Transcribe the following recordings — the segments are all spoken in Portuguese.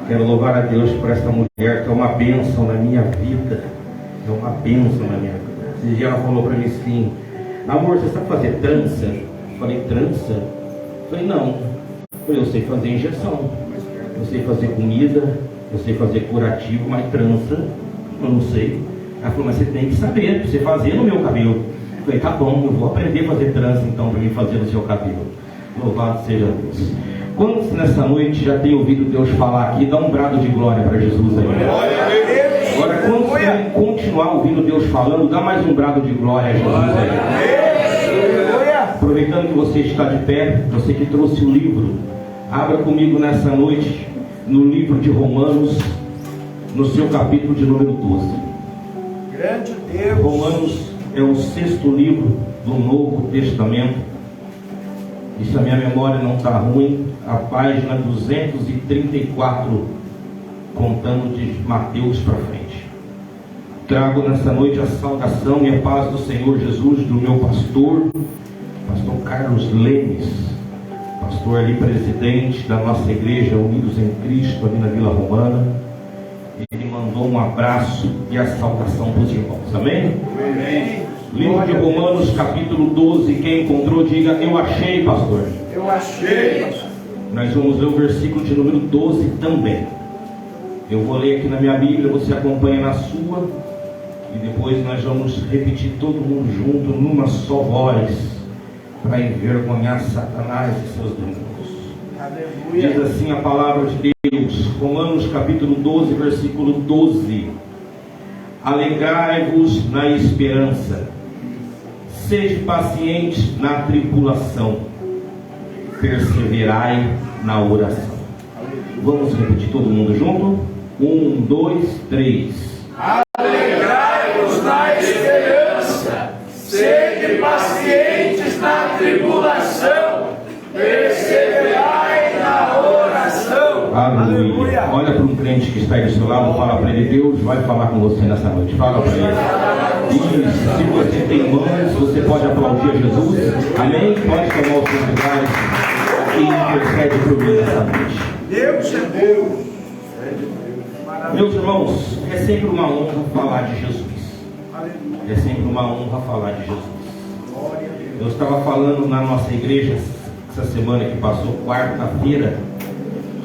Quero louvar a Deus por esta mulher que é uma bênção na minha vida. É uma bênção na minha vida. Esse dia ela falou para mim assim: amor, você sabe fazer trança? Eu falei: trança? Eu falei: não. Eu sei fazer injeção, eu sei fazer comida, eu sei fazer curativo, mas trança eu não sei. Ela falou: mas você tem que saber, você fazer no meu cabelo. Eu falei: tá bom, eu vou aprender a fazer trança então para mim fazer no seu cabelo. Louvado seja Deus. Quantos nessa noite já tem ouvido Deus falar aqui? Dá um brado de glória para Jesus aí. Agora, quantos querem continuar ouvindo Deus falando? Dá mais um brado de glória a Jesus aí. Aproveitando que você está de pé, você que trouxe o livro, abra comigo nessa noite no livro de Romanos, no seu capítulo de número 12. Grande Deus. Romanos é o 6º livro do Novo Testamento. E se a minha memória não está ruim, a página 234, contando de Mateus para frente. Trago nessa noite a saudação e a paz do Senhor Jesus, do meu pastor Carlos Lemes, pastor ali, presidente da nossa igreja Unidos em Cristo, ali na Vila Romana. Ele mandou um abraço e a saudação para os irmãos, amém? Amém. Livro de Romanos, capítulo 12, quem encontrou, diga: eu achei, pastor. Eu achei. Nós vamos ler o versículo de número 12 também. Eu vou ler aqui na minha Bíblia, você acompanha na sua, e depois nós vamos repetir todo mundo junto, numa só voz, para envergonhar Satanás e seus demônios. Aleluia. Diz assim a palavra de Deus, Romanos capítulo 12, versículo 12: alegrai-vos na esperança, sede pacientes na tribulação, perseverai na oração. Vamos repetir todo mundo junto? 1, 2, 3. Alegrai-vos na esperança, sede pacientes na tribulação, perseverai na oração. Aleluia. Olha para um crente que está aí do seu lado, fala para ele: Deus vai falar com você nessa noite. Fala para ele. E se você tem mãos, você pode aplaudir a Jesus. Amém? Pode tomar os seus lugares e intercede por mim nessa noite. Deus é Deus. Meus irmãos, é sempre uma honra falar de Jesus. É sempre uma honra falar de Jesus. Eu estava falando na nossa igreja essa semana que passou,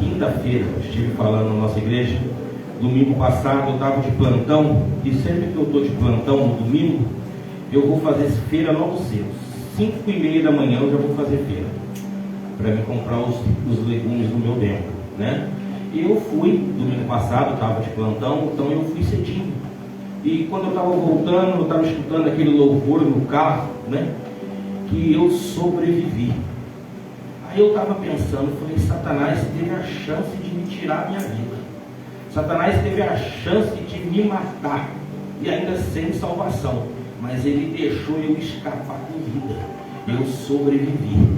quinta-feira, eu estive falando na nossa igreja. Domingo passado eu estava de plantão, e sempre que eu estou de plantão no domingo, eu vou fazer feira logo cedo. 5h30 da manhã eu já vou fazer feira, para me comprar os legumes do meu tempo, né? E eu fui, domingo passado, estava de plantão, então eu fui cedinho. E quando eu estava voltando, eu estava escutando aquele louvor no carro, né? Que eu sobrevivi. Aí eu estava pensando, falei: Satanás teve a chance de me tirar a minha vida. Satanás teve a chance de me matar, e ainda sem salvação. Mas ele deixou eu escapar com vida. Eu sobrevivi.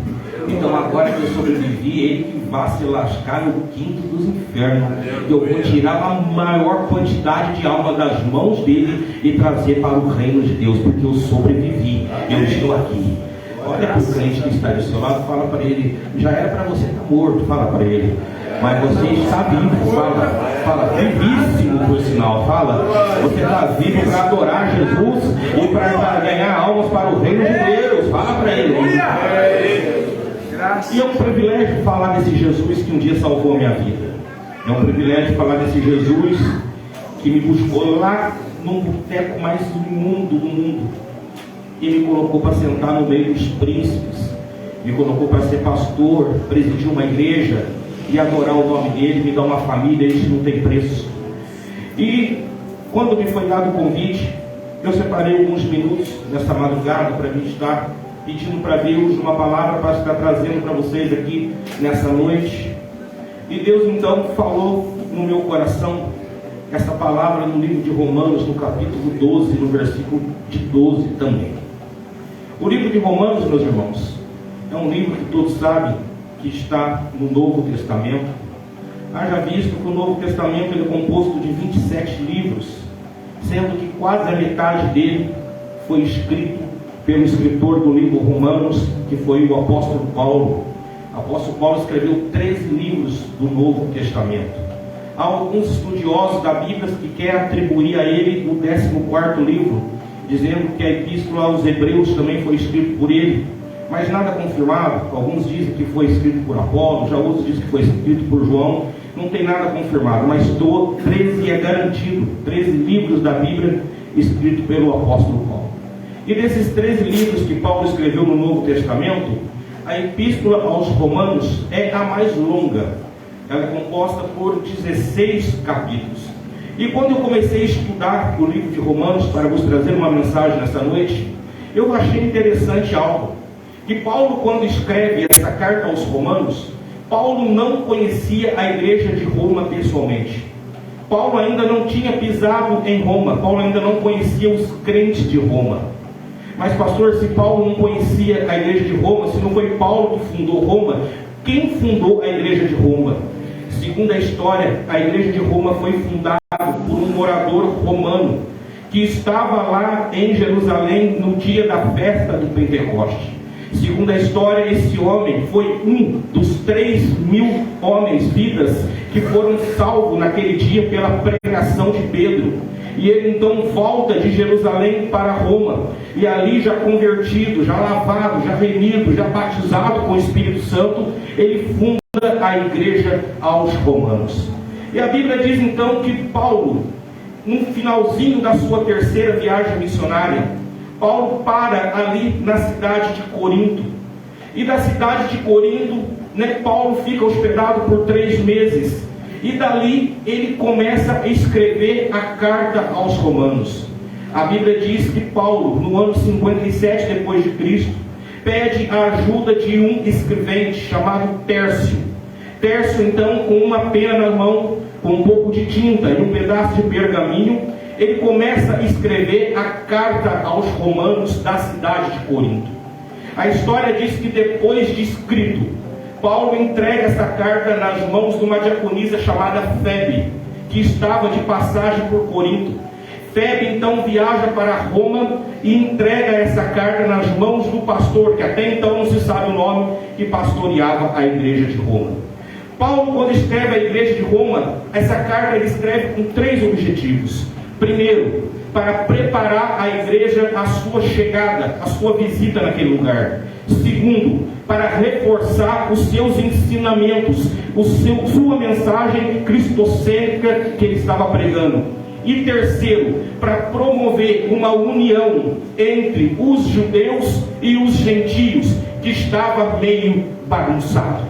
Então agora que eu sobrevivi, ele que vai se lascar no quinto dos infernos. Eu vou tirar a maior quantidade de alma das mãos dele e trazer para o reino de Deus, porque eu sobrevivi. Eu estou aqui. Olha para o crente que está do seu lado, fala para ele: já era para você estar morto. Fala para ele: mas você está vivo. Fala, vivíssimo por sinal. Fala, você está vivo para adorar Jesus e para ganhar almas para o reino de Deus. Fala para ele. E é um privilégio falar desse Jesus que um dia salvou a minha vida. É um privilégio falar desse Jesus que me buscou lá num boteco mais imundo do mundo e me colocou para sentar no meio dos príncipes, me colocou para ser pastor, presidir uma igreja e adorar o nome dele, me dar uma família. Isso não tem preço. E quando me foi dado o convite, eu separei alguns minutos nessa madrugada para me estar pedindo para Deus uma palavra para estar trazendo para vocês aqui nessa noite. E Deus então falou no meu coração essa palavra no livro de Romanos, no capítulo 12, no versículo de 12 também. O livro de Romanos, meus irmãos, é um livro que todos sabem que está no Novo Testamento. Haja visto que o Novo Testamento ele é composto de 27 livros, sendo que quase a metade dele foi escrito pelo escritor do livro Romanos, que foi o apóstolo Paulo. O apóstolo Paulo escreveu 13 livros do Novo Testamento. Há alguns estudiosos da Bíblia que querem atribuir a ele o 14º livro, dizendo que a Epístola aos Hebreus também foi escrito por ele, mas nada confirmado. Alguns dizem que foi escrito por Apolo, já outros dizem que foi escrito por João. Não tem nada confirmado, mas 13 é garantido, 13 livros da Bíblia escritos pelo apóstolo Paulo. E desses 13 livros que Paulo escreveu no Novo Testamento, a Epístola aos Romanos é a mais longa. Ela é composta por 16 capítulos. E quando eu comecei a estudar o livro de Romanos para vos trazer uma mensagem nessa noite, eu achei interessante algo. Que Paulo, quando escreve essa carta aos Romanos, Paulo não conhecia a igreja de Roma pessoalmente. Paulo ainda não tinha pisado em Roma. Paulo ainda não conhecia os crentes de Roma. Mas pastor, se Paulo não conhecia a igreja de Roma, se não foi Paulo que fundou Roma, quem fundou a igreja de Roma? Segundo a história, a igreja de Roma foi fundada por um morador romano que estava lá em Jerusalém no dia da festa do Pentecoste. Segundo a história, esse homem foi um dos 3.000 homens, vidas, que foram salvos naquele dia pela pregação de Pedro. E ele então volta de Jerusalém para Roma, e ali já convertido, já lavado, já remido, já batizado com o Espírito Santo, ele funda a igreja aos romanos. E a Bíblia diz então que Paulo, no finalzinho da sua terceira viagem missionária, Paulo para ali na cidade de Corinto. E da cidade de Corinto, Paulo fica hospedado por 3 meses. E dali ele começa a escrever a carta aos romanos. A Bíblia diz que Paulo, no ano 57 depois de Cristo, pede a ajuda de um escrevente chamado Tércio. Tércio, então, com uma pena na mão, com um pouco de tinta e um pedaço de pergaminho, ele começa a escrever a carta aos romanos da cidade de Corinto. A história diz que depois de escrito, Paulo entrega essa carta nas mãos de uma diaconisa chamada Febe, que estava de passagem por Corinto. Febe então viaja para Roma e entrega essa carta nas mãos do pastor, que até então não se sabe o nome, que pastoreava a igreja de Roma. Paulo, quando escreve a igreja de Roma, essa carta ele escreve com 3 objetivos. Primeiro, para preparar a igreja à sua chegada, à sua visita naquele lugar. Segundo, para reforçar os seus ensinamentos, sua mensagem cristocêntrica que ele estava pregando. E terceiro, para promover uma união entre os judeus e os gentios, que estava meio bagunçado.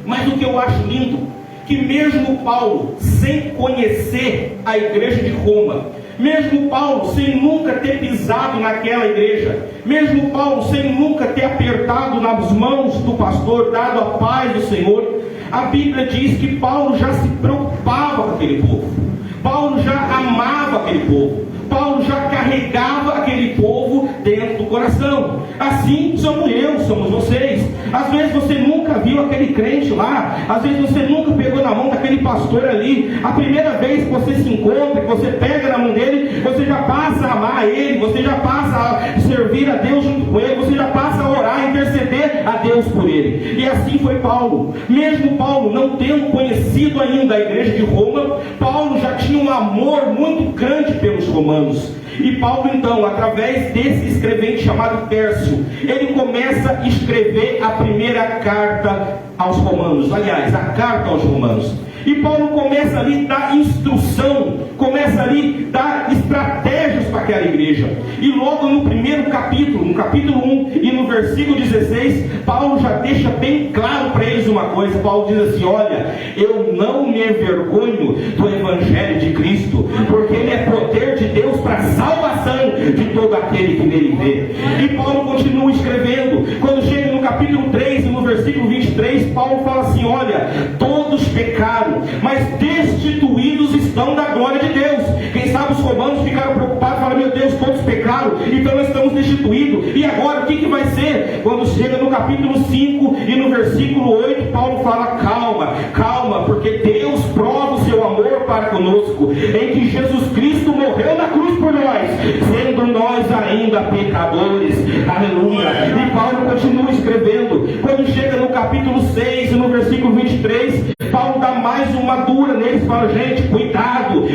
Mas o que eu acho lindo, que mesmo Paulo, sem conhecer a igreja de Roma, mesmo Paulo sem nunca ter pisado naquela igreja, mesmo Paulo sem nunca ter apertado nas mãos do pastor, dado a paz do Senhor, a Bíblia diz que Paulo já se preocupava com aquele povo. Paulo já amava aquele povo. Paulo já carregava aquele povo dentro do coração. Assim somos eu, somos vocês. Às vezes você nunca viu aquele crente lá, às vezes você nunca pegou na mão daquele pastor ali. A primeira vez que você se encontra, que você pega na mão dele, você já passa a amar ele, você já passa a servir a Deus junto com ele, você já passa a orar, interceder a Deus por ele. E assim foi Paulo. Mesmo Paulo não tendo conhecido ainda a igreja de Roma, Paulo já tinha um amor muito grande pelos romanos. E Paulo então, através desse escrevente chamado Tércio, ele começa a escrever a primeira carta aos romanos, aliás, a carta aos romanos. E Paulo começa ali a dar instrução, começa ali a dar estratégias para aquela igreja. E logo no primeiro capítulo, no capítulo 1 e no versículo 16, Paulo já deixa bem claro para eles uma coisa. Paulo diz assim: olha, eu não me envergonho do Evangelho de Cristo, porque ele é poder de Deus para a salvação de todo aquele que nele vê. E Paulo continua escrevendo. Quando chega no capítulo 3 e no versículo 23, Paulo fala assim: olha, todos pecaram, mas destituídos estão da glória de Deus. Quem sabe os romanos ficaram preocupados, falaram: meu Deus, todos pecaram, então nós estamos destituídos. E agora o que vai ser? Quando chega no capítulo 5 e no versículo 8, Paulo fala: calma, calma, porque Deus prova o seu amor para conosco, em que Jesus Cristo morreu na cruz por nós, sendo nós ainda pecadores. Aleluia. E Paulo continua escrevendo. Quando chega no capítulo 6 e no versículo 23, Paulo Paulo dá mais uma dura neles, fala, gente, cuidado,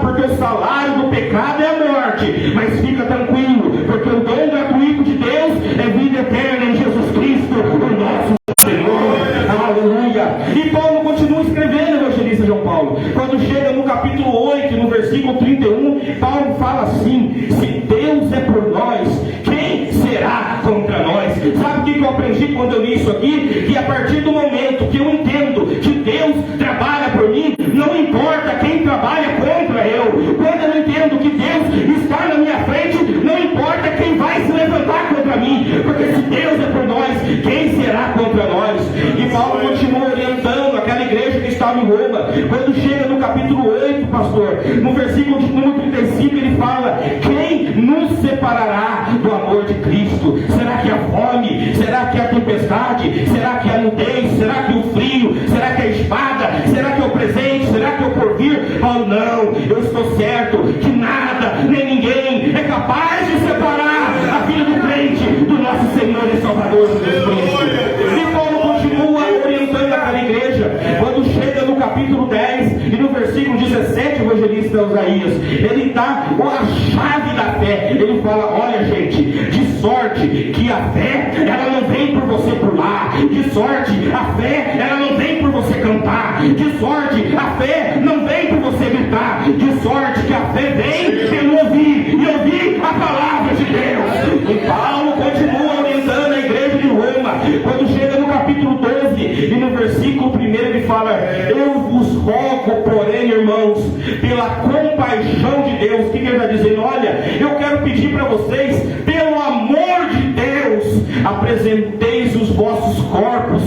porque o salário do pecado é a morte, mas fica tranquilo, porque o dom gratuito de Deus é vida eterna em Jesus Cristo, o nosso Senhor. Aleluia. E Paulo continua escrevendo, evangelista João Paulo. Quando chega no capítulo 8, no versículo 31, Paulo fala assim: se Deus é por nós, quem será contra nós? Sabe o que eu aprendi quando eu li isso aqui? Que a partir do momento que eu entendo que Deus trabalha por mim, não importa quem trabalha contra eu. Quando eu entendo que Deus está na minha frente, não importa quem vai se levantar contra mim, porque se Deus é por nós, quem será contra nós? E Paulo continua orientando aquela igreja que estava em Roma. Quando chega no capítulo 8, pastor, no versículo de número 35, ele fala: quem nos separará do amor de Cristo? Será que a fome? Será que a tempestade? Será que a nudez? Será que o frio? Será que a espada? Será que é o presente? Será que é o porvir? Paulo, não, eu estou certo que nada, nem ninguém é capaz de separar a vida do crente do nosso Senhor e Salvador Jesus Cristo. E Paulo continua orientando aquela igreja. Quando chega no capítulo 10 e no versículo 17, o evangelista Osaías, ele dá a chave da fé. Ele fala: olha, gente, de sorte que a fé, ela não vem por você pular, de sorte a fé, ela não vem por você cantar, de sorte a fé não vem por você gritar, de sorte que a fé vem pelo ouvir, e ouvir a palavra de Deus. E Paulo continua orientando a igreja de Roma. Quando chega no capítulo 12 e no versículo 1, ele fala: eu vos rogo, porém, irmãos, pela compaixão de Deus. O que ele está dizendo? Olha, eu quero pedir para vocês, pelo amor de Deus, apresenteis os vossos corpos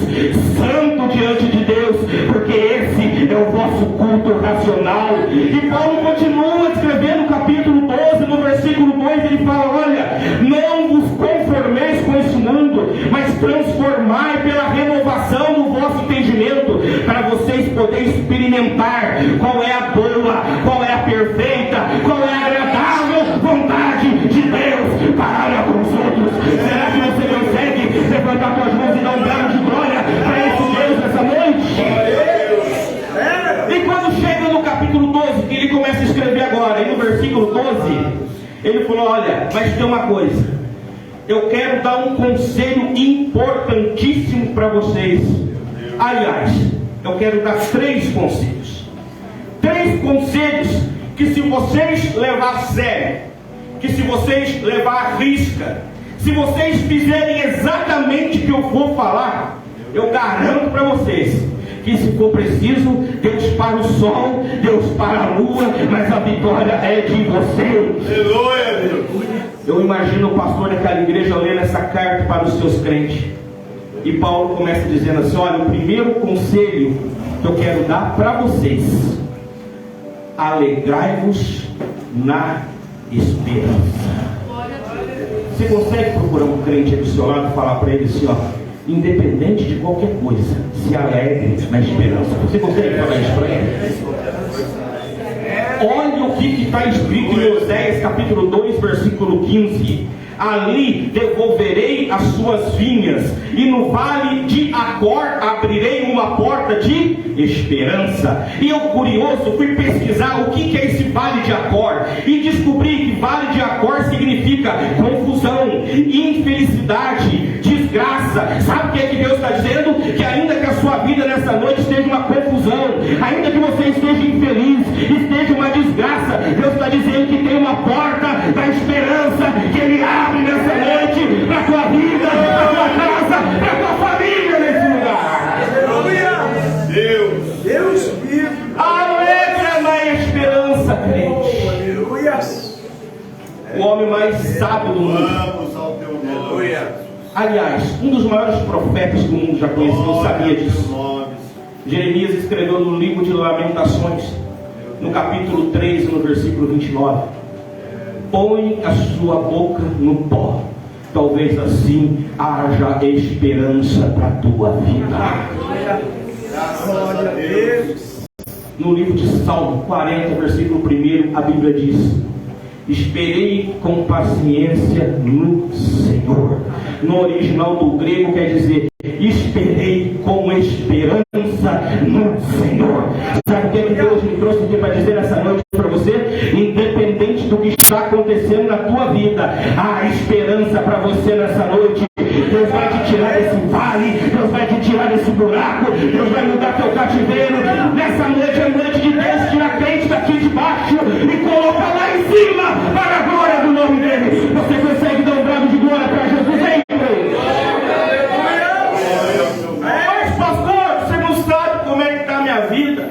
santo diante de Deus, porque esse é o vosso culto racional. E Paulo continua escrevendo no capítulo 12, no versículo 2, ele fala: olha, não vos conformeis com esse mundo, mas transformai pela renovação do vosso entendimento, para vocês poderem experimentar qual é a boa, qual é a perfeita, qual é a agradável vontade de Deus para com os outros. Será que você consegue levantar suas mãos e dar um grau de glória para esse Deus nessa noite? E quando chega no capítulo 12, que ele começa a escrever agora, e no versículo 12, ele falou: olha, mas tem uma coisa, eu quero dar um conselho importantíssimo para vocês. Aliás, eu quero dar 3 conselhos. 3 conselhos que, se vocês levar a sério, que se vocês levar a risca, se vocês fizerem exatamente o que eu vou falar, eu garanto para vocês que, se for preciso, Deus para o sol, Deus para a lua, mas a vitória é de vocês. Aleluia, Deus. Eu imagino o pastor daquela igreja lendo essa carta para os seus crentes. E Paulo começa dizendo assim: olha, o primeiro conselho que eu quero dar para vocês: alegrai-vos na esperança. Você consegue procurar um crente aí do seu lado e falar para ele assim, ó: independente de qualquer coisa, se alegre na esperança? Você consegue falar isso para ele? Olha o que está escrito em Oséias capítulo 2, versículo 15: ali devolverei as suas vinhas, e no vale de Acor abrirei uma porta de esperança. E eu, curioso, fui pesquisar o que é esse vale de Acor, e descobri que vale de Acor significa confusão, infelicidade, desgraça. Sabe o que é que Deus está dizendo? Que ainda que a sua vida nessa noite esteja uma confusão, ainda que você esteja infeliz, esteja uma desgraça, Deus está dizendo que tem uma porta da esperança que Ele abre nessa noite para a tua vida, para a tua casa, para a tua família nesse lugar. Deus vive. Alegra na esperança, crente. Aleluia. O homem mais sábio do mundo. Vamos ao teu nome. Aliás, um dos maiores profetas que o mundo já conheceu sabia disso. Jeremias escreveu no livro de Lamentações, no capítulo 3, no versículo 29: põe a sua boca no pó, talvez assim haja esperança para a tua vida. Glória a Deus. No livro de Salmo 40, versículo 1, a Bíblia diz: esperei com paciência no Senhor. No original do grego quer dizer: esperei com esperança no Senhor. Sabe o que Deus me trouxe aqui para dizer essa noite para você? Independente do que está acontecendo na tua vida, há esperança para você nessa noite. Deus vai te tirar desse vale, Deus vai te tirar desse buraco, Deus vai mudar teu cativeiro. Nessa noite é noite de Deus tirar crente daqui de baixo e colocar lá em cima para a glória do nome dele. Você consegue dar um brado de glória para Jesus aí? Mas pastor, você não sabe como é que está a minha vida.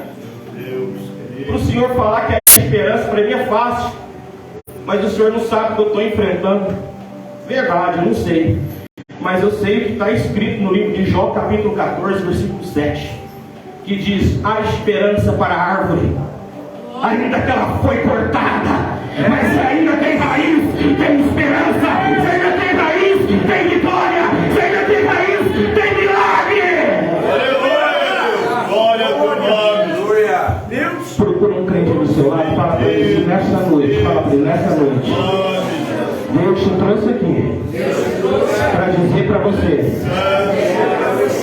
Para o Senhor falar que a esperança para mim é fácil, mas o Senhor não sabe o que eu estou enfrentando. Verdade, eu não sei. Mas eu sei o que está escrito no livro de Jó, capítulo 14, versículo 7, que diz: há esperança para a árvore, ainda que ela foi cortada, mas se ainda tem raiz, tem esperança. Se ainda tem raiz, tem vitória. Se ainda tem raiz, tem milagre. Glória ao nome. Deus, procura um crente do seu lado, fala para ele nessa noite, fala para ele nessa noite: Deus te trouxe aqui para dizer para você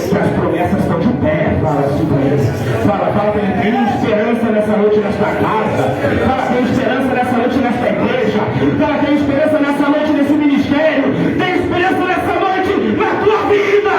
que as promessas estão de pé. Fala assim para ele. Fala para ele: tem esperança nessa noite nesta casa. Fala: tem esperança nessa noite nesta igreja. Fala: tem esperança nessa noite nesse ministério. Tem esperança nessa noite na tua vida.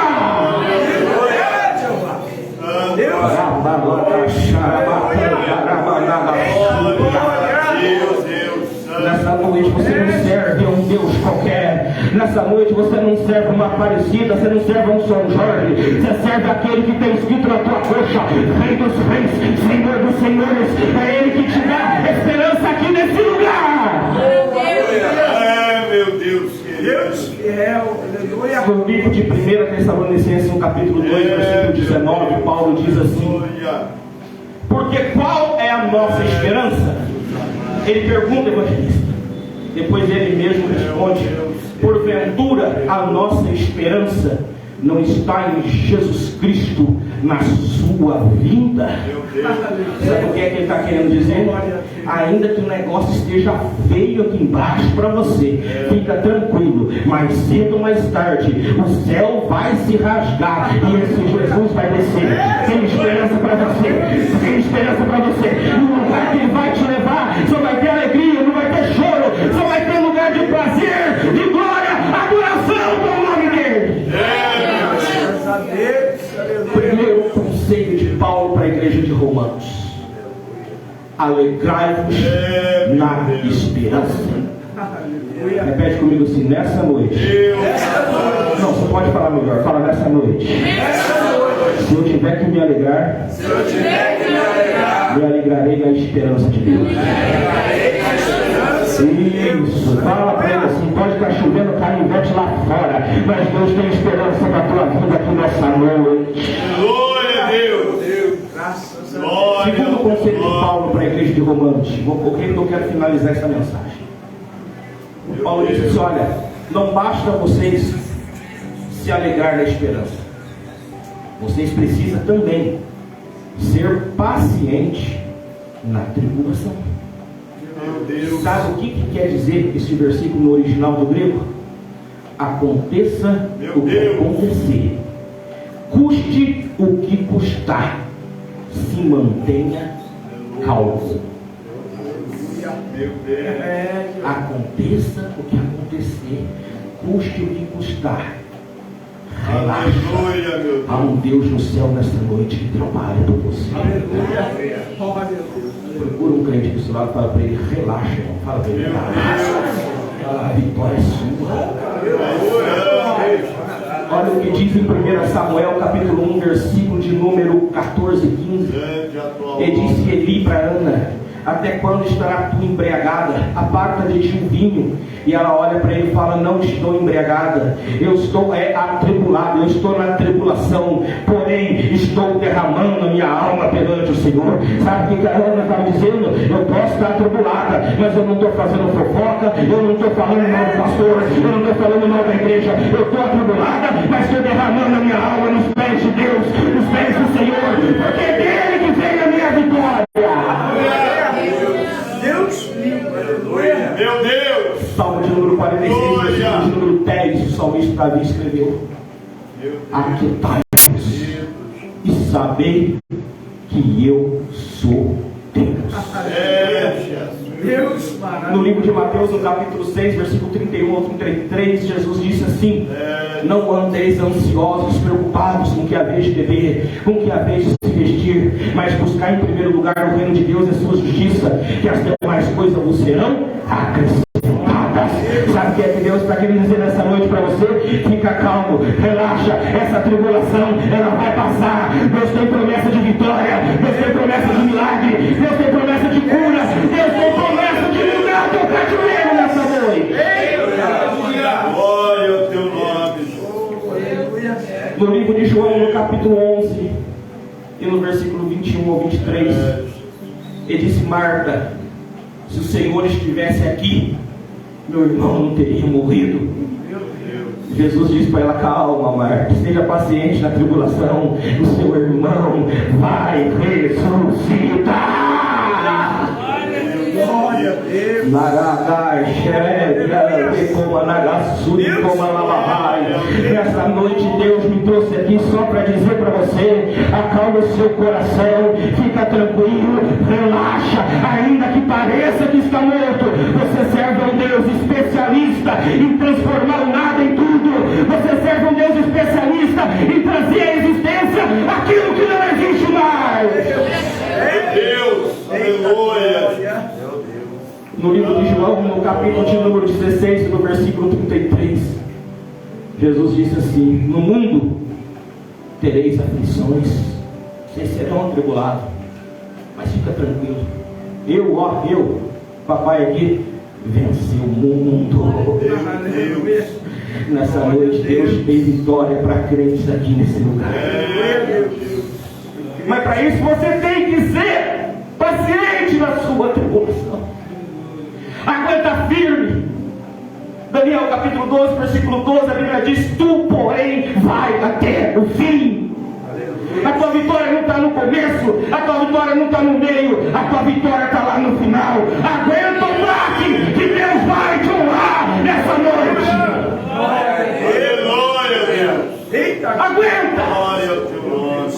Nessa noite você não serve a um Deus qualquer. Nessa noite você não serve uma Aparecida, você não serve a um São Jorge. Você serve aquele que tem escrito na tua coxa: Rei dos Reis, Senhor dos Senhores. É Ele que te dá esperança aqui nesse lugar. Meu Deus, Deus aleluia. No livro de 1 Tessalonicenses, no capítulo 2, versículo 19, Paulo diz assim: porque qual é a nossa esperança? Ele pergunta, evangelista. Depois ele mesmo responde: porventura a nossa esperança não está em Jesus Cristo, na sua vinda? Sabe o que é que ele está querendo dizer? Ainda que o negócio esteja feio aqui embaixo para você, fica tranquilo, mais cedo ou mais tarde o céu vai se rasgar e esse Jesus vai descer. Tem esperança para você, tem esperança para você. No lugar que ele vai te levar, só vai ter alegria, não vai ter choro, só vai ter lugar de prazer, de glória, adoração para o nome dele. Primeiro conselho de Paulo para a igreja de Romanos: alegrai-vos na esperança. Repete comigo assim: nessa noite. Não, você pode falar melhor. Fala: nessa noite. Se eu tiver que me alegrar, me alegrarei na esperança de Deus. Isso, fala para ele assim: pode estar chovendo canivete lá fora, mas Deus tem esperança na tua vida aqui nessa noite. Glória a Deus. Segundo conselho de Paulo para a igreja de Romanos, porque eu quero finalizar essa mensagem. O Paulo diz assim: olha, não basta vocês se alegrar na esperança, vocês precisam também ser pacientes na tribulação. Sabe o que quer dizer esse versículo no original do grego? Aconteça o que acontecer, custe o que custar, se mantenha calmo. Aconteça o que acontecer, custe o que custar, relaxa. Há um Deus no céu nesta noite que trabalha por você. Procura um crente do seu lado, fala para ele: relaxa, irmão. Fala para ele: relaxa, a vitória é sua. Olha o que diz em 1 Samuel capítulo 1, versículo de número 14 e 15. E disse Eli para Ana: até quando estará tu embriagada? Aparta de ti o vinho. E ela olha para ele e fala: não estou embriagada, eu estou atribulada, eu estou na tribulação, porém estou derramando a minha alma perante o Senhor. Sabe o que a Ana estava dizendo? Eu posso estar atribulada, mas eu não estou fazendo fofoca, eu não estou falando mal do pastor, eu não estou falando mal da igreja. Eu estou atribulada, mas estou derramando a minha alma nos pés de Deus, nos pés do Senhor, porque é dele que vem a minha vitória. Meu Deus! Salmo de número 46, versículo de número 10, o salmista Davi escreveu: aquietai-vos e sabei que eu sou Deus. No livro de Mateus, no capítulo 6, versículo 31 ao 33, Jesus disse assim: não andeis ansiosos, preocupados com o que haveis de beber, com o que haveis de se vestir, mas buscai em primeiro lugar o reino de Deus e a sua justiça, que as demais coisas vos serão acrescentadas. Sabe o que é que Deus está querendo dizer nessa noite para você? Fica calmo, relaxa, essa tribulação ela vai passar. Deus tem promessa de vitória, Deus tem promessa de milagre, Deus tem promessa de cura, Deus tem promessa de mudar teu cativeiro nessa noite. Glória ao teu nome. No livro de João, no capítulo 11 e no versículo 21 ao 23, ele disse: Marta, se o Senhor estivesse aqui, meu irmão não teria morrido. Jesus disse para ela: calma, Marta, esteja paciente na tribulação, o seu irmão vai ressuscitar. Glória a Deus. Nessa noite Deus me trouxe aqui só para dizer para você: acalma o seu coração, fica tranquilo, relaxa, ainda que pareça que está morto, você serve a um Deus especialista em transformar o nada em tudo. Você serve a um Deus especialista em trazer à existência aquilo que não existe mais. Deus, aleluia. No livro de João, no capítulo de número 16, no versículo 33, Jesus disse assim: no mundo tereis aflições, vocês serão atribulados, mas fica tranquilo, eu, papai aqui, venci o mundo. Nessa noite Deus tem vitória para crentes aqui nesse lugar. Mas para isso você tem que ser paciente na sua tribulação. Aguenta firme. Daniel capítulo 12, versículo 12, a Bíblia diz: tu, porém, vai até o fim. A tua vitória não está no começo, a tua vitória não está no meio, a tua vitória está lá no final. Aguenta o baque, que Deus vai te honrar nessa noite. Glória a Deus. Aguenta. Glória ao teu nome.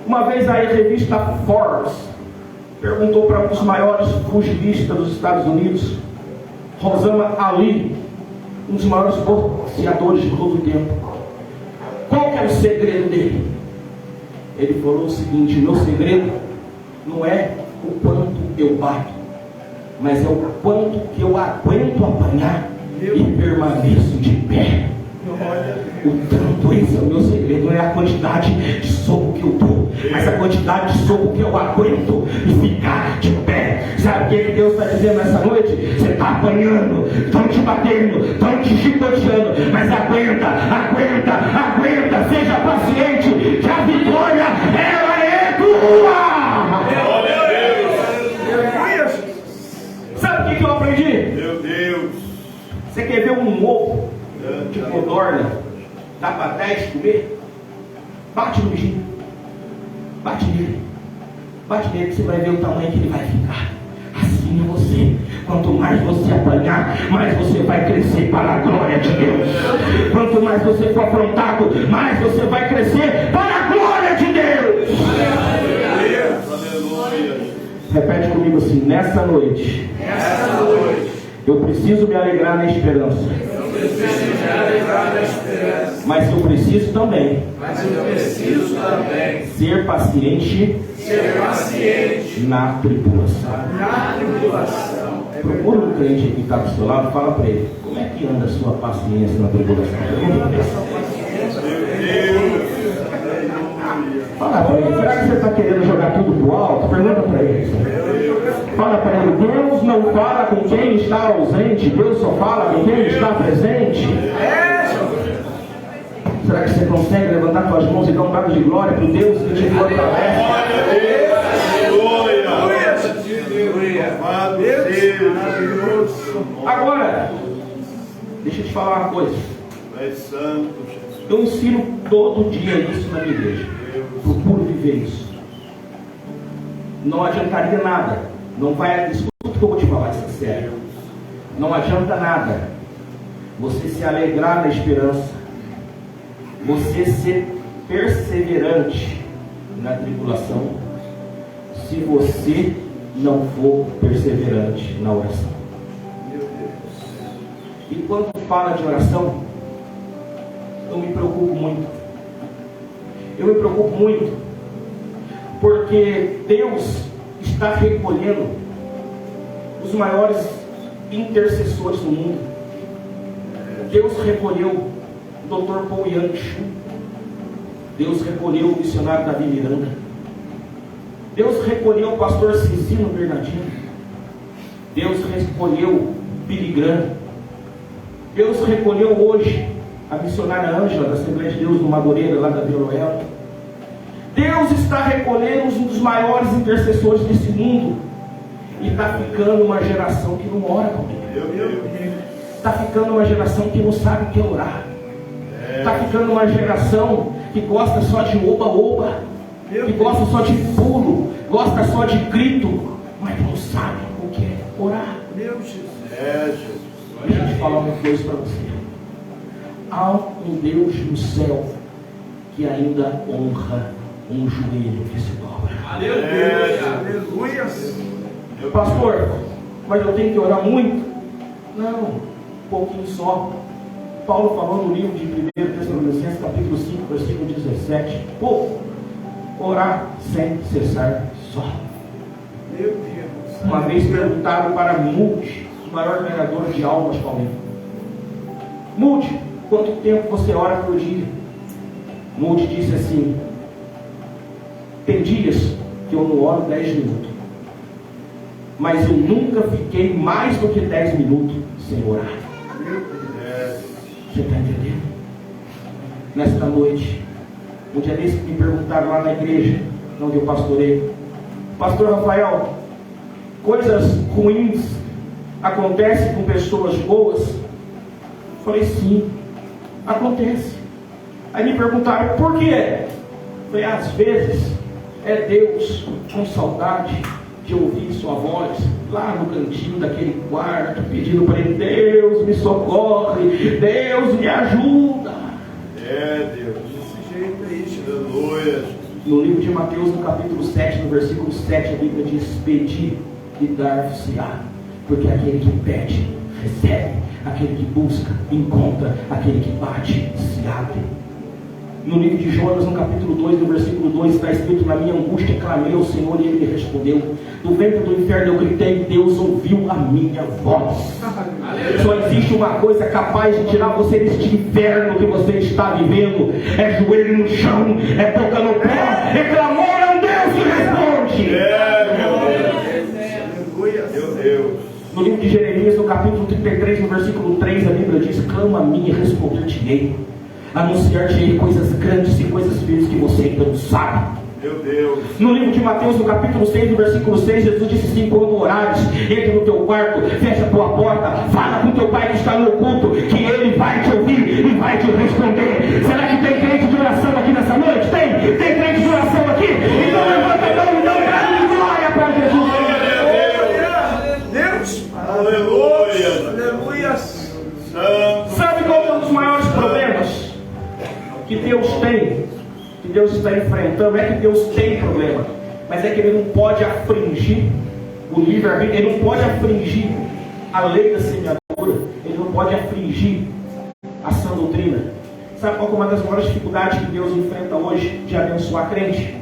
Uma vez a revista Forbes perguntou para um dos maiores pugilistas dos Estados Unidos, Muhammad Ali, um dos maiores boxeadores de todo o tempo, qual que era o segredo dele? Ele falou o seguinte: meu segredo não é o quanto eu bato, mas é o quanto que eu aguento apanhar e permaneço de pé. O tanto, esse é o meu segredo. Não é a quantidade de soco que eu dou, mas a quantidade de soco que eu aguento e ficar de pé. Sabe o que Deus está dizendo nessa noite? Você está apanhando, estão te batendo, estão te chicoteando, mas aguenta, seja paciente, que a vitória ela é tua. Glória a Deus. Sabe o que eu aprendi? Meu Deus. Você quer ver um ovo de codorna, dá para 10 comer? Bate no bichinho, bate nele, que você vai ver o tamanho que ele vai ficar. Assim é você. Quanto mais você apanhar, mais você vai crescer para a glória de Deus. Quanto mais você for afrontado, mais você vai crescer para a glória de Deus. Aleluia. Repete comigo assim: nessa noite, eu preciso me alegrar na esperança. Mas eu preciso também ser paciente na tribulação. Procura um crente aqui que está do seu lado, fala para ele: como é que anda a sua paciência na tribulação? Fala para ele: será que você está querendo jogar tudo pro alto? Pergunta para ele. Fala para ele: Deus não fala com quem está ausente, Deus só fala com quem está presente. Será que você consegue levantar suas mãos e dar um brado de glória para o Deus que te fortalece? Agora, deixa eu te falar uma coisa. Eu ensino todo dia isso na minha igreja. Procuro viver isso. Não adiantaria nada. Não vai, escuta o que eu vou te falar, isso é sério. Não adianta nada você se alegrar na esperança você ser perseverante na tribulação se você não for perseverante na oração. E quando fala de oração, eu me preocupo muito. Eu me preocupo muito porque Deus está recolhendo os maiores intercessores do mundo. Deus recolheu o Dr. Paul Yanch. Deus recolheu o missionário Davi Miranda. Deus recolheu o pastor Cicino Bernardino. Deus recolheu Billy Graham. Deus recolheu hoje a missionária Ângela da Assembleia de Deus no Madureira, lá da Vila Oel. Deus está recolhendo um dos maiores intercessores desse mundo. E está ficando uma geração que não ora comigo. Está ficando uma geração que não sabe o que é orar. Está ficando uma geração que gosta só de oba-oba, que gosta só de pulo, gosta só de grito, mas não sabe o que é orar. Deixa eu te falar uma coisa para você. Há um Deus no céu que ainda honra um joelho que se dobra. Aleluia. Pastor, mas eu tenho que orar muito? Não, um pouquinho só. Paulo falou no livro de 1 Tessalonicenses, capítulo 5, versículo 17. Orar sem cessar só. Meu Deus. Uma vez perguntaram para Moody, o maior ganhador de almas paulinas: Moody, quanto tempo você ora por dia? Moody disse assim: tem dias que eu não oro 10 minutos, mas eu nunca fiquei mais do que 10 minutos sem orar. Você está entendendo? Nesta noite, um dia desse me perguntaram lá na igreja onde eu pastorei: Pastor Rafael, coisas ruins acontecem com pessoas boas? Eu falei: sim, acontece. Aí me perguntaram: por quê? Eu falei: às vezes é Deus com saudade de ouvir sua voz lá no cantinho daquele quarto, pedindo para ele: Deus me socorre, Deus me ajuda. Deus, desse jeito é isso. Aleluia. No livro de Mateus, no capítulo 7, no versículo 7, a Bíblia diz: pedi e dar-se-á, porque aquele que pede, recebe, aquele que busca, encontra, aquele que bate, se abre. No livro de Jonas, no capítulo 2, no versículo 2, está escrito: na minha angústia clamei ao Senhor e Ele me respondeu. Do ventre do inferno eu gritei e Deus ouviu a minha voz. Só existe uma coisa capaz de tirar você deste inferno que você está vivendo: é joelho no chão, é boca no pé, é clamor a um Deus que responde. Meu Deus. No livro de Jeremias, no capítulo 33, no versículo 3, a Bíblia diz: clama a mim e responder-te-ei, anunciar-te-ei coisas grandes e coisas firmes que você ainda não sabe. Meu Deus. No livro de Mateus, no capítulo 6, no versículo 6, Jesus disse assim: quando orares, entra no teu quarto, fecha a tua porta, fala com teu pai que está no oculto, que ele vai te ouvir e vai te responder. Será que tem crente de oração aqui nessa noite? Tem crente de oração aqui? Então levanta a mão e dá glória para Jesus. Deus. Aleluia. Aleluia. Santo. Sabe qual é um dos maiores problemas que Deus tem? Que Deus está enfrentando? É que Deus tem problema, mas é que Ele não pode afligir o livre-arbítrio, Ele não pode afligir a lei da semeadura, Ele não pode afligir a sã doutrina. Sabe qual é uma das maiores dificuldades que Deus enfrenta hoje de abençoar crente?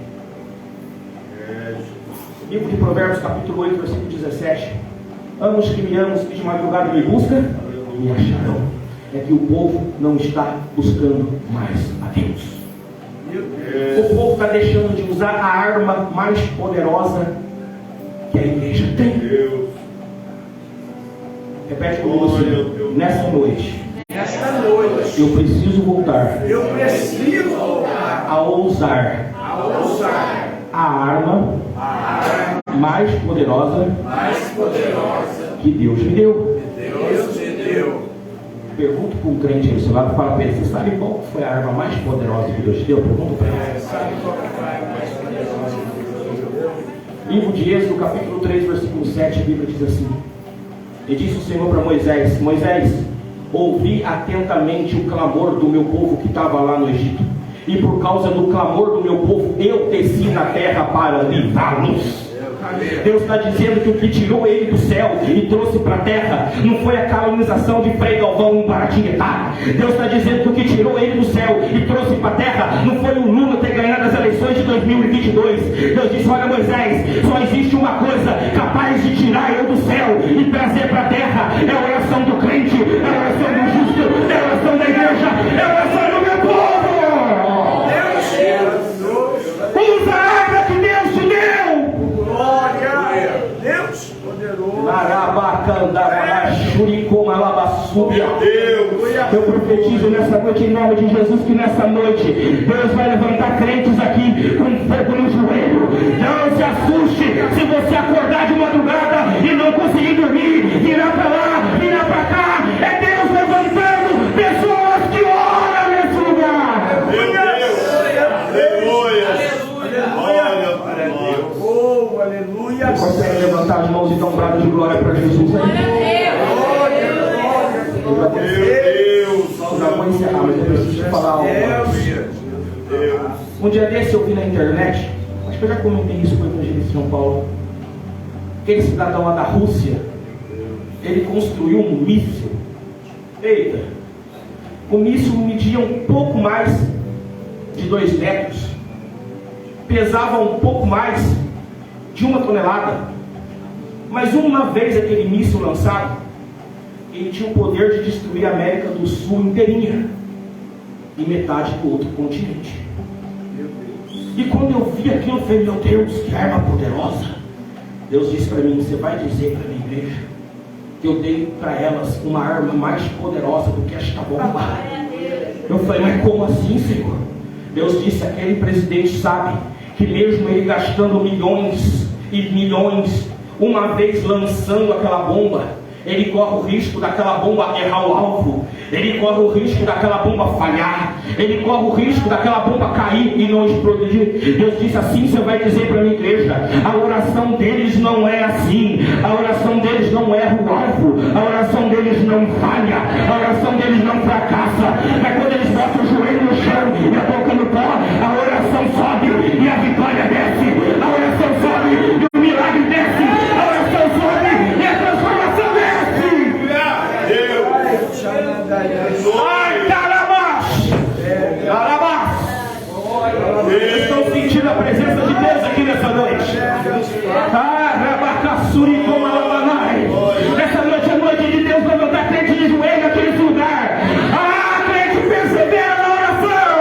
Livro de Provérbios, capítulo 8, versículo 17: ama os que me amam, que de madrugada me buscam, me acharão. É que o povo não está buscando mais a Deus. O povo está deixando de usar a arma mais poderosa que a igreja tem. Repete comigo assim: nessa noite, eu preciso voltar a usar a arma mais poderosa que Deus me deu. Pergunta para um crente aí do seu lado, fala para ele: você sabe qual foi a arma mais poderosa que Deus te deu? Pergunta para ele. Livro de Êxodo, capítulo 3, versículo 7, a Bíblia diz assim: e disse o Senhor para Moisés: Moisés, ouvi atentamente o clamor do meu povo que estava lá no Egito, e por causa do clamor do meu povo, eu desci na terra para livrá-los. Deus está dizendo que o que tirou ele do céu e trouxe para a terra não foi a calunização de Frei Galvão em Paratinguetá. Deus está dizendo que o que tirou ele do céu e trouxe para a terra não foi o Lula ter ganhado as eleições de 2022. Deus disse: olha, Moisés, só existe uma coisa capaz de tirar eu do céu e trazer para a terra: é a oração do crente, é a oração do justo, é a oração da igreja, é a oração do meu povo. Usa a arma que Deus te deu. Glória a Deus poderoso. Eu profetizo nessa noite, em nome de Jesus, que nessa noite Deus vai levantar crentes aqui com fogo no joelho. Não se assuste se você acordar de madrugada e não conseguir dormir, virar para lá, virar para cá. É Deus levantando pessoas que oram nesse lugar. Meu Deus. Aleluia. Oh, aleluia. Consegue levantar as mãos e dar um brado de glória para Jesus aí? Meu Deus. Já vou encerrar, mas eu preciso te falar algo. Um dia desse eu vi na internet, acho que eu já comentei isso com o evangelista São Paulo, aquele cidadão lá da Rússia, ele construiu um míssil. Eita! O míssil media um pouco mais de 2 metros, pesava um pouco mais de 1 tonelada, mas uma vez aquele míssil lançado, ele tinha o poder de destruir a América do Sul inteirinha e metade do outro continente. E quando eu vi aquilo, eu falei: meu Deus, que arma poderosa. Deus disse para mim: você vai dizer para a minha igreja que eu dei para elas uma arma mais poderosa do que esta bomba. Eu falei: mas como assim, Senhor? Deus disse: aquele presidente sabe que mesmo ele gastando milhões e milhões, uma vez lançando aquela bomba, ele corre o risco daquela bomba errar o alvo, ele corre o risco daquela bomba falhar, ele corre o risco daquela bomba cair e não explodir. Deus disse: assim você vai dizer para a minha igreja, a oração deles não é assim, a oração deles não erra o alvo, a oração deles não falha, a oração deles não fracassa, mas quando eles botam o joelho no chão e a boca no pó, a oração sobe e a vitória desce, a oração sobe e o milagre desce, a oração sobe e a transformação desce. Ai, carabás! Vocês estão sentindo a presença de Deus aqui nessa noite? Essa noite é noite de Deus levantar crente de joelho aqui nesse lugar. Crente, persevera na oração.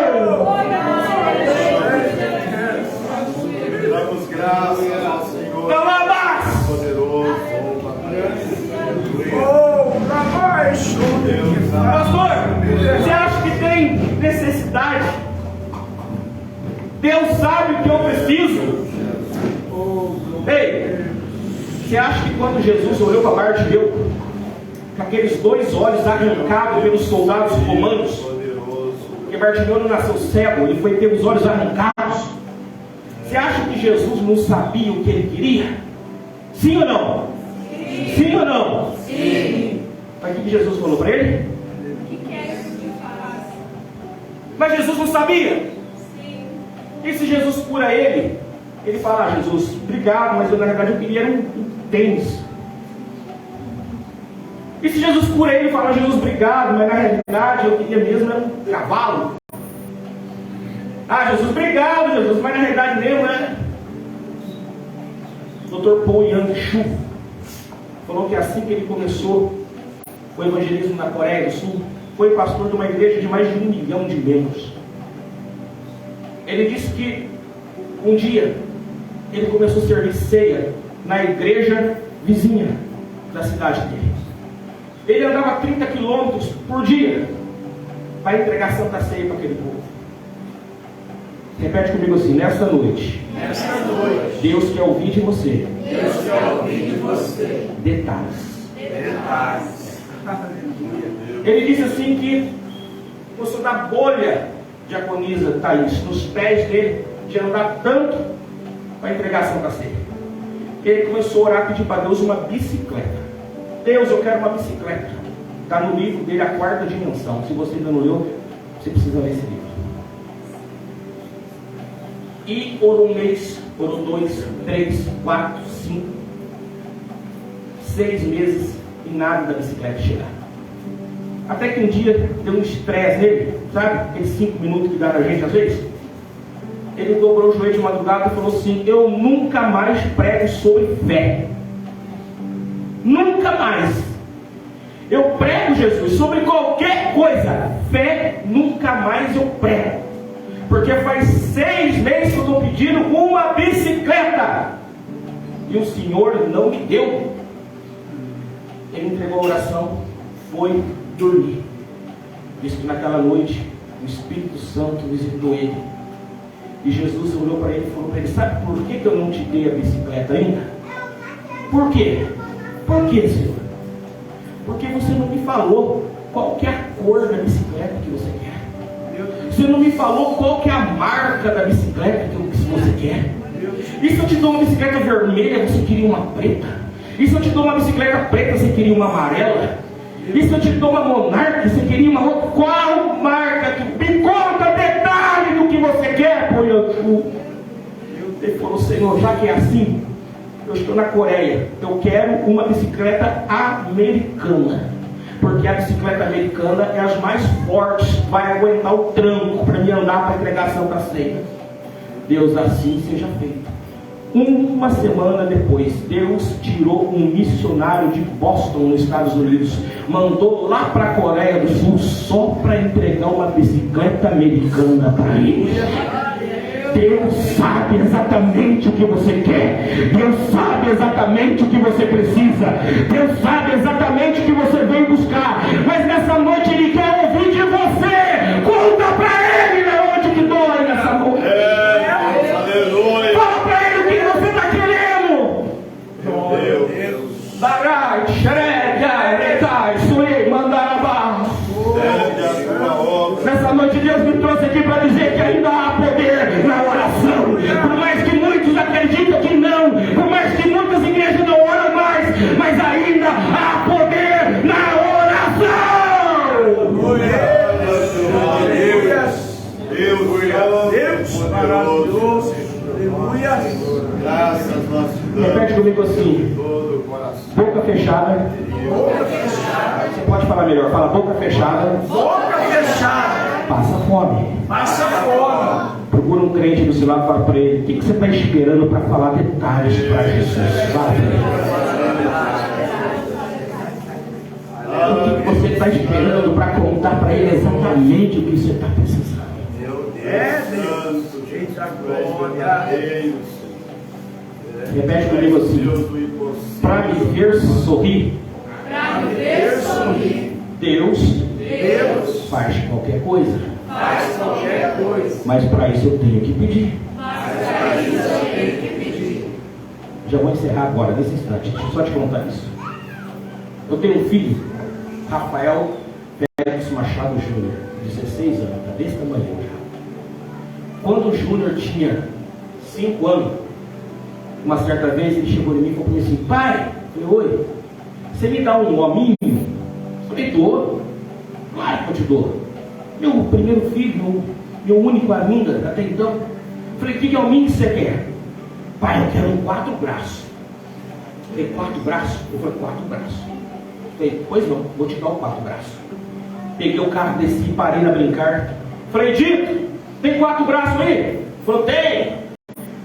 Damos graças ao Senhor. Poderoso. Pastor, você acha que tem necessidade? Deus sabe o que eu preciso. Ei, você acha que quando Jesus olhou para Bartimeu, com aqueles 2 olhos arrancados pelos soldados romanos, porque Bartimeu não nasceu cego, ele foi ter os olhos arrancados, você acha que Jesus não sabia o que ele queria? Sim ou não? Sim ou não? Sim. Mas o que Jesus falou para ele? O que quer que faça? Mas Jesus não sabia. Sim. E se Jesus cura ele? Ele fala: Jesus, obrigado, mas eu, na verdade eu queria um tênis. E se Jesus cura ele e fala: Jesus, obrigado, mas na realidade eu queria mesmo era um cavalo. Jesus, obrigado, Jesus, mas na realidade mesmo é... O Dr. Paul Yang-Shu falou que assim que ele começou o evangelismo na Coreia do Sul, foi pastor de uma igreja de mais de 1 milhão de membros. Ele disse que um dia ele começou a servir ceia na igreja vizinha da cidade dele. Ele andava 30 quilômetros por dia para entregar Santa Ceia para aquele povo. Repete comigo assim: nessa noite, Deus quer ouvir de você, detalhes. Ele disse assim que gostou da bolha diaconisa Thaís nos pés dele, de andar tanto para entregar a Santa Ceia. Ele começou a orar, pedir para Deus uma bicicleta. Deus, eu quero uma bicicleta. Está no livro dele, A Quarta Dimensão. Se você ainda não leu, você precisa ler esse livro. E por um mês, por 2, 3, 4, 5, 6 meses e nada da bicicleta chegar. Até que um dia deu um estresse nele, sabe? Aqueles 5 minutos que dá na gente às vezes. Ele dobrou o joelho de madrugada e falou assim: eu nunca mais prego sobre fé. Nunca mais. Eu prego, Jesus, sobre qualquer coisa. Fé, nunca mais eu prego. Porque faz 6 meses que eu estou pedindo uma bicicleta. E o Senhor não me deu. Ele entregou a oração, foi dormir. Diz que naquela noite o Espírito Santo visitou ele. E Jesus olhou para ele e falou para ele: sabe por que eu não te dei a bicicleta ainda? Por quê? Por quê, Senhor? Porque você não me falou qual que é a cor da bicicleta que você quer. Você não me falou qual que é a marca da bicicleta que você quer. E se eu te dou uma bicicleta vermelha, você queria uma preta? E se eu te dou uma bicicleta preta, você queria uma amarela? E se eu te dou uma Monarch, você queria uma outra? Qual marca? Me conta detalhe do que você quer, por YouTube. Ele falou: Senhor, já que é assim, eu estou na Coreia, eu quero uma bicicleta americana. Porque a bicicleta americana é as mais fortes, vai aguentar o tranco para me andar para a pregação da ceia. Deus, assim seja feito. Uma semana depois, Deus tirou um missionário de Boston, nos Estados Unidos, mandou lá para a Coreia do Sul só para entregar uma bicicleta americana para ele. Deus sabe exatamente o que você quer. Deus sabe exatamente o que você precisa. Deus sabe exatamente o que você veio buscar. Mas nessa noite Ele quer ouvir de você. Conta para Ele onde que dói nessa noite. Fala para Ele o que você está querendo. Meu Deus. Darai, xeregai, retai, suei, mandarabá. Nessa noite Deus me trouxe aqui para dizer que ainda há poder na oração. Por mais que muitos acreditam que não, por mais que muitas igrejas não oram mais, mas ainda há poder na oração. Deus maravilhoso. Aleluia. Graças nosso Deus. Repete comigo assim: Todo o coração. boca fechada. Boca fechada. Você pode falar melhor. Fala: boca fechada. Boca fechada. Passa fome. Passa fome. Procura um crente do seu lado e fala para ele: o que você está esperando para falar detalhes para Jesus? Fala para ele. O que você está esperando para contar para ele exatamente o que você está precisando? Meu Deus. Eita glória. Repete comigo assim: para me ver sorrir, Para me ver sorrir, Deus Deus faz qualquer coisa. faz qualquer coisa. Mas para isso eu tenho que pedir. mas para isso eu tenho que pedir. Já vou encerrar agora, nesse instante. Deixa eu só te contar isso. Eu tenho um filho, Rafael Félix Machado Júnior, 16 anos, está desse tamanho já. Quando o Júnior tinha 5 anos, uma certa vez ele chegou em mim e falou assim: pai, eu falei: oi, você me dá um hominho? Eu falei: dou, claro que eu te dou. Meu primeiro filho, meu único ainda, até então. Eu falei: que hominho que você quer? Pai, eu quero um 4 braços. Eu falei: 4 braços? Eu falei: 4 braços. Eu falei: pois não, vou te dar o 4 braços. Peguei o carro, desci, parei na brincar. Falei: Dito, tem 4 braços aí? Ele falou: tem.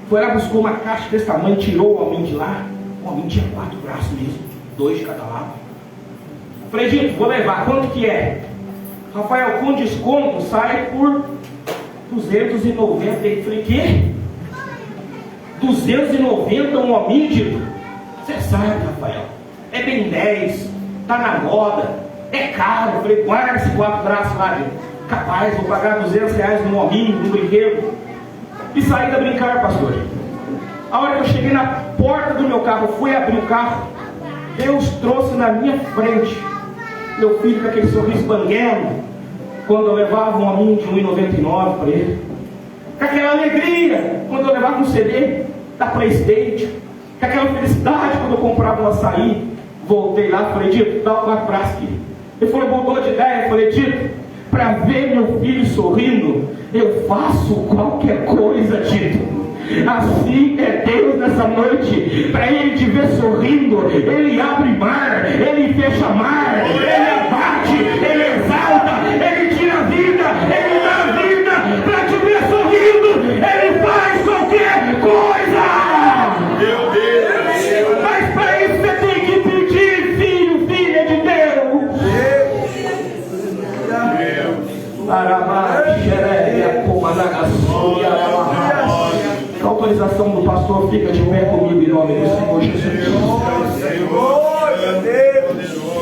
Foi lá, buscou uma caixa desse tamanho, tirou o homem de lá. O homem tinha 4 braços mesmo, 2 de cada lado. Falei: Dito, vou levar, quanto que é? Rafael, com desconto sai por 290. Eu falei: quê? 290 um hominho, Dito? Você sabe, Rafael, é bem 10, tá na moda, é caro. Eu falei: guarda esse 4 braços lá, Dito. Capaz, vou pagar R$200 num hominho, num brinquedo. E saí da brincar, pastor. A hora que eu cheguei na porta do meu carro, fui abrir o carro, Deus trouxe na minha frente meu filho com aquele sorriso banguelo, quando eu levava um hominho de R$1,99 para ele, com aquela alegria quando eu levava um CD da PlayStation, com aquela felicidade quando eu comprava um açaí. Voltei lá, falei: Dito, dá o 4 braços aqui. Ele falou, mudou de ideia. Eu falei, Tito, para ver meu filho sorrindo, eu faço qualquer coisa, Tito. Assim é Deus nessa noite. Para Ele te ver sorrindo, Ele abre mar, Ele fecha mar, Ele abate, Ele exalta, Ele tira a vida, Ele dá a vida. Para te ver sorrindo, Ele faz qualquer coisa. Meu Deus! Mas para isso você tem que pedir, filho, filha de Deus. Com a autorização do pastor, fica de pé comigo em nome do Senhor Jesus.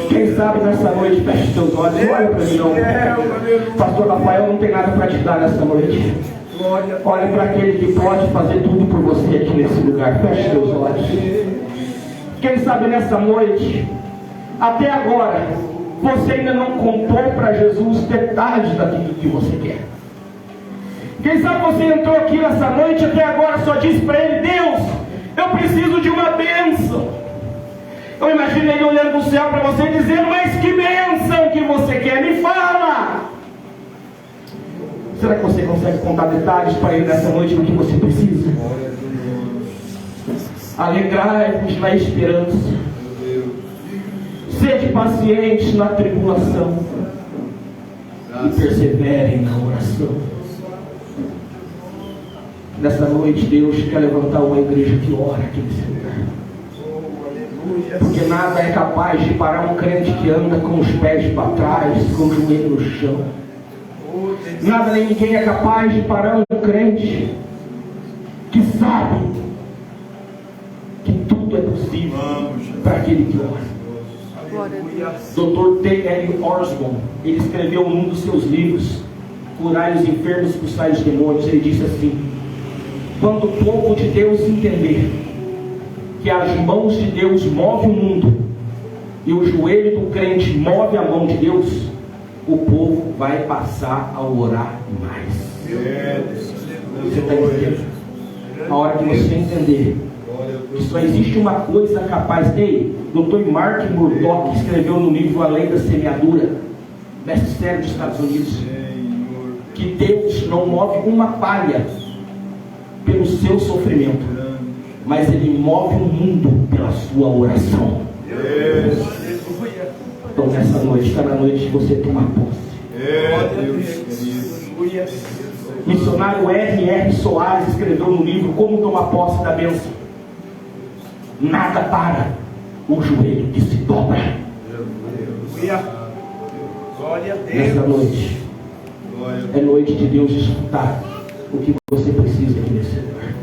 Quem sabe nessa noite, feche seus olhos, olha para mim não. Pastor Rafael não tem nada para te dar nessa noite. Olha para aquele que pode fazer tudo por você aqui nesse lugar. Feche seus olhos. Quem sabe nessa noite, até agora, você ainda não contou para Jesus detalhes daquilo que você quer. Quem sabe você entrou aqui nessa noite até agora só disse para Ele, Deus, eu preciso de uma bênção. Eu imagino Ele olhando do céu para você e dizendo, mas que bênção que você quer? Me fala! Será que você consegue contar detalhes para Ele nessa noite do que você precisa? Alegrai-vos na esperança. Sede pacientes na tribulação e perseverem na oração. Nessa noite Deus quer levantar uma igreja que ora aqui nesse lugar. Porque nada é capaz de parar um crente que anda com os pés para trás, com o joelho no chão. Nada nem ninguém é capaz de parar um crente que sabe que tudo é possível para aquele que ora. Dr. T.L. Osborne, ele escreveu num dos seus livros, Curai os enfermos e expulsai os demônios. Ele disse assim: quando o povo de Deus entender que as mãos de Deus movem o mundo e o joelho do crente move a mão de Deus, o povo vai passar a orar mais. Você está entendendo? A hora que você entender que só existe uma coisa capaz. Ei, Dr. Mark Murdock escreveu no livro A Lei da Semeadura, best-seller dos Estados Unidos, que Deus não move uma palha pelo seu sofrimento, mas Ele move o mundo pela sua oração. Então nessa noite, está na noite de você tomar posse. Missionário R.R. Soares escreveu no livro Como Tomar Posse da Bênção: nada para o joelho que se dobra. Nessa noite é noite de Deus escutar o que você precisa aqui nesse lugar.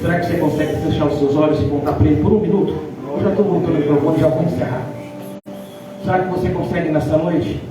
Será que você consegue fechar os seus olhos e contar para Ele por um minuto? Eu já estou voltando o microfone, já vou encerrar. Será que você consegue nessa noite?